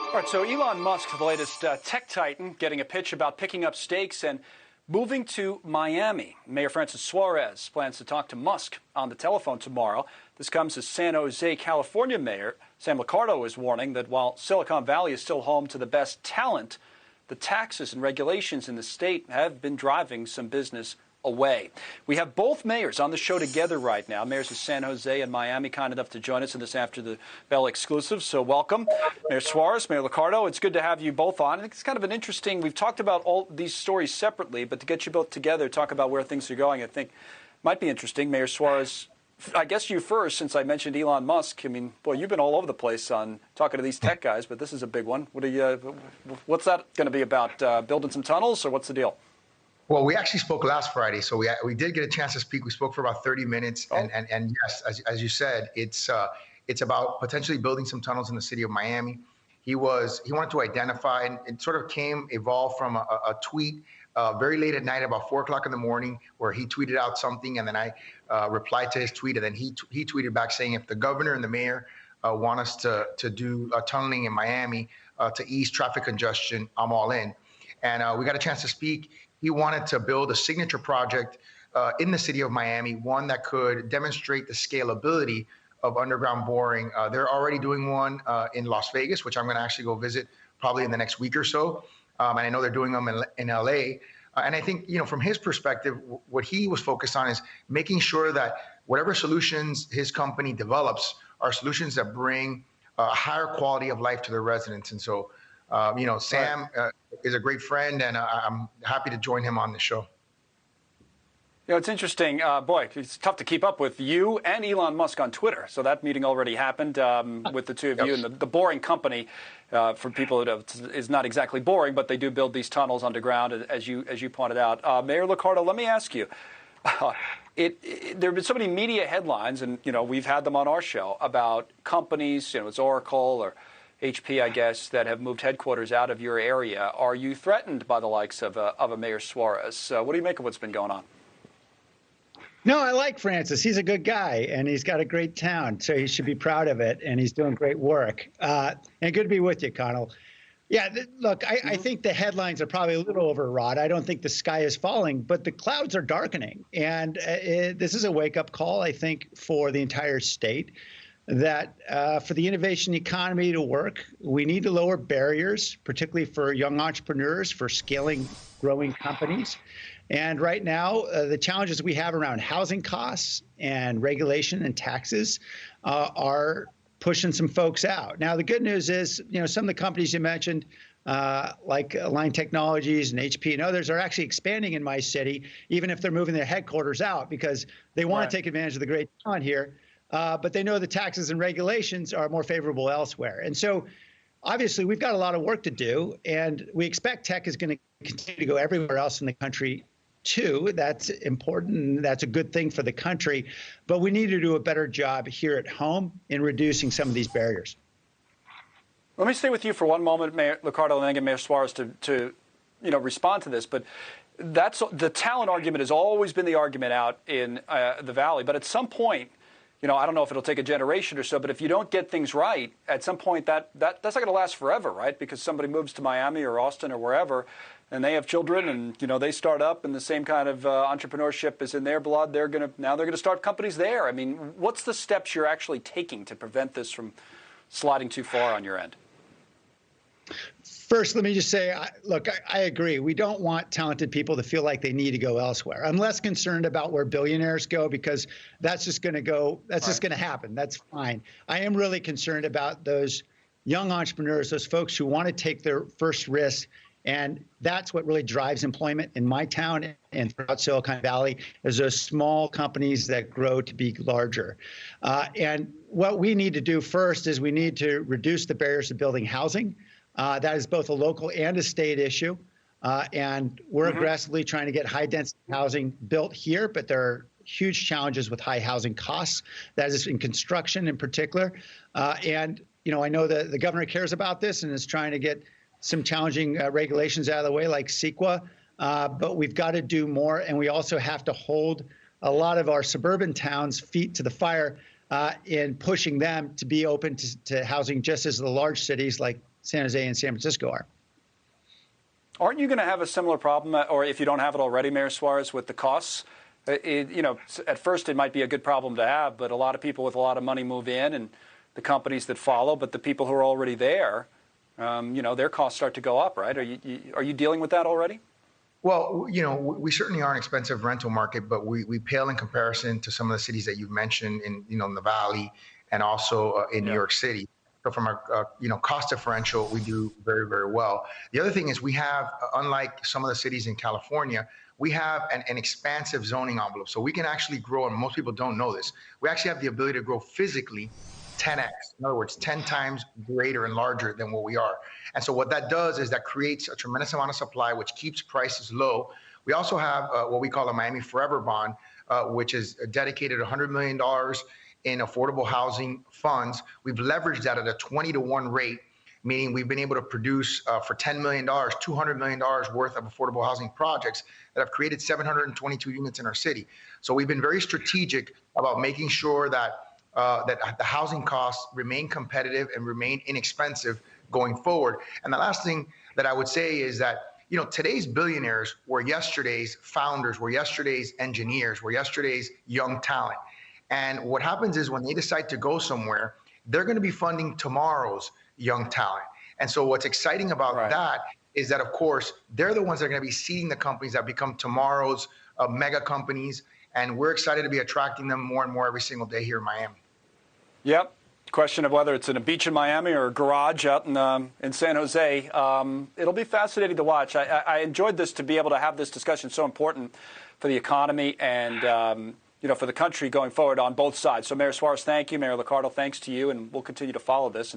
All right, so Elon Musk, the latest tech titan, getting a pitch about picking up stakes and moving to Miami. Mayor Francis Suarez plans to talk to Musk on the telephone tomorrow. This comes as San Jose, California Mayor Sam Liccardo is warning that while Silicon Valley is still home to the best talent, the taxes and regulations in the state have been driving some business away. We have both mayors on the show together right now. Mayors of San Jose and Miami kind enough to join us in this After the Bell exclusive. So welcome, Mayor Suarez, Mayor Liccardo. It's good to have you both on. I think it's kind of an interesting, we've talked about all these stories separately, but to get you both together, talk about where things are going, I think might be interesting. Mayor Suarez, I guess you first, since I mentioned Elon Musk. I mean, boy, you've been all over the place on talking to these tech guys, but this is a big one. What's that going to be about? Building some tunnels, or what's the deal? Well, we actually spoke last Friday, so we did get a chance to speak. We spoke for about 30 minutes, and yes, as you said, it's about potentially building some tunnels in the city of Miami. He wanted to identify, and it sort of evolved from a tweet very late at night, about 4 o'clock in the morning, where he tweeted out something, and then I replied to his tweet, and then he tweeted back saying, if the governor and the mayor want us to do tunneling in Miami to ease traffic congestion, I'm all in. And we got a chance to speak. He wanted to build a signature project in the city of Miami, one that could demonstrate the scalability of underground boring. They're already doing one in Las Vegas, which I'm going to actually go visit probably in the next week or so. And I know they're doing them in LA. And I think, from his perspective, what he was focused on is making sure that whatever solutions his company develops are solutions that bring a higher quality of life to their residents. And so, Sam is a great friend, and I'm happy to join him on the show. It's interesting. Boy, it's tough to keep up with you and Elon Musk on Twitter. So that meeting already happened with the two of you. And the Boring Company, for people that is not exactly boring, but they do build these tunnels underground, as you pointed out. Mayor Liccardo, let me ask you. There have been so many media headlines, and we've had them on our show, about companies, it's Oracle or HP, I guess, that have moved headquarters out of your area. Are you threatened by the likes of a Mayor Suarez? What do you make of what's been going on? No, I like Francis. He's a good guy, and he's got a great town, so he should be proud of it, and he's doing great work. And good to be with you, Connell. Yeah, look, I think the headlines are probably a little overwrought. I don't think the sky is falling, but the clouds are darkening. And this is a wake-up call, I think, for the entire state, that for the innovation economy to work, we need to lower barriers, particularly for young entrepreneurs, for scaling growing companies. And right now, the challenges we have around housing costs and regulation and taxes are pushing some folks out. Now, the good news is, some of the companies you mentioned, like Align Technologies and HP and others, are actually expanding in my city, even if they're moving their headquarters out, because they want to take advantage of the great talent here. But they know the taxes and regulations are more favorable elsewhere. And so, obviously, we've got a lot of work to do, and we expect tech is going to continue to go everywhere else in the country, too. That's important, and that's a good thing for the country. But we need to do a better job here at home in reducing some of these barriers. Let me stay with you for one moment, Mayor Liccardo, and then get Mayor Suarez to respond to this. But that's the talent argument has always been the argument out in the Valley. But at some point, I don't know if it'll take a generation or so, but if you don't get things right, at some point that's not going to last forever, right? Because somebody moves to Miami or Austin or wherever, and they have children, and they start up, and the same kind of entrepreneurship is in their blood. They're going to start companies there. I mean, what's the steps you're actually taking to prevent this from sliding too far on your end? First, let me just say, look, I agree. We don't want talented people to feel like they need to go elsewhere. I'm less concerned about where billionaires go, because that's just going to go. That's just going to happen. That's fine. I am really concerned about those young entrepreneurs, those folks who want to take their first risk. And that's what really drives employment in my town and throughout Silicon Valley, is those small companies that grow to be larger. And what we need to do first is we need to reduce the barriers to building housing. That is both a local and a state issue. And we're aggressively trying to get high-density housing built here, but there are huge challenges with high housing costs. That is in construction in particular. And I know that the governor cares about this and is trying to get some challenging regulations out of the way, like CEQA. But we've got to do more, and we also have to hold a lot of our suburban towns' feet to the fire. in pushing them to be open to housing just as the large cities like San Jose and San Francisco are. Aren't you going to have a similar problem, or if you don't have it already, Mayor Suarez, with the costs? At first it might be a good problem to have, but a lot of people with a lot of money move in and the companies that follow, but the people who are already there, their costs start to go up, right? Are you dealing with that already? Well, we certainly are an expensive rental market, but we pale in comparison to some of the cities that you've mentioned in the Valley and also in New York City. So from a cost differential, we do very, very well. The other thing is we have, unlike some of the cities in California, we have an expansive zoning envelope. So we can actually grow, and most people don't know this, we actually have the ability to grow physically 10x. In other words, 10 times greater and larger than what we are. And so what that does is that creates a tremendous amount of supply, which keeps prices low. We also have what we call a Miami Forever bond, which is dedicated $100 million in affordable housing funds. We've leveraged that at a 20-to-1 rate, meaning we've been able to produce for $10 million, $200 million worth of affordable housing projects that have created 722 units in our city. So we've been very strategic about making sure that the housing costs remain competitive and remain inexpensive going forward. And the last thing that I would say is that, today's billionaires were yesterday's founders, were yesterday's engineers, were yesterday's young talent. And what happens is when they decide to go somewhere, they're going to be funding tomorrow's young talent. And so what's exciting about that is that, of course, they're the ones that are going to be seeding the companies that become tomorrow's mega companies. And we're excited to be attracting them more and more every single day here in Miami. Yep. Question of whether it's in a beach in Miami or a garage out in San Jose. It'll be fascinating to watch. I enjoyed this, to be able to have this discussion, so important for the economy and for the country going forward on both sides. So Mayor Suarez, thank you. Mayor Liccardo, thanks to you, and we'll continue to follow this.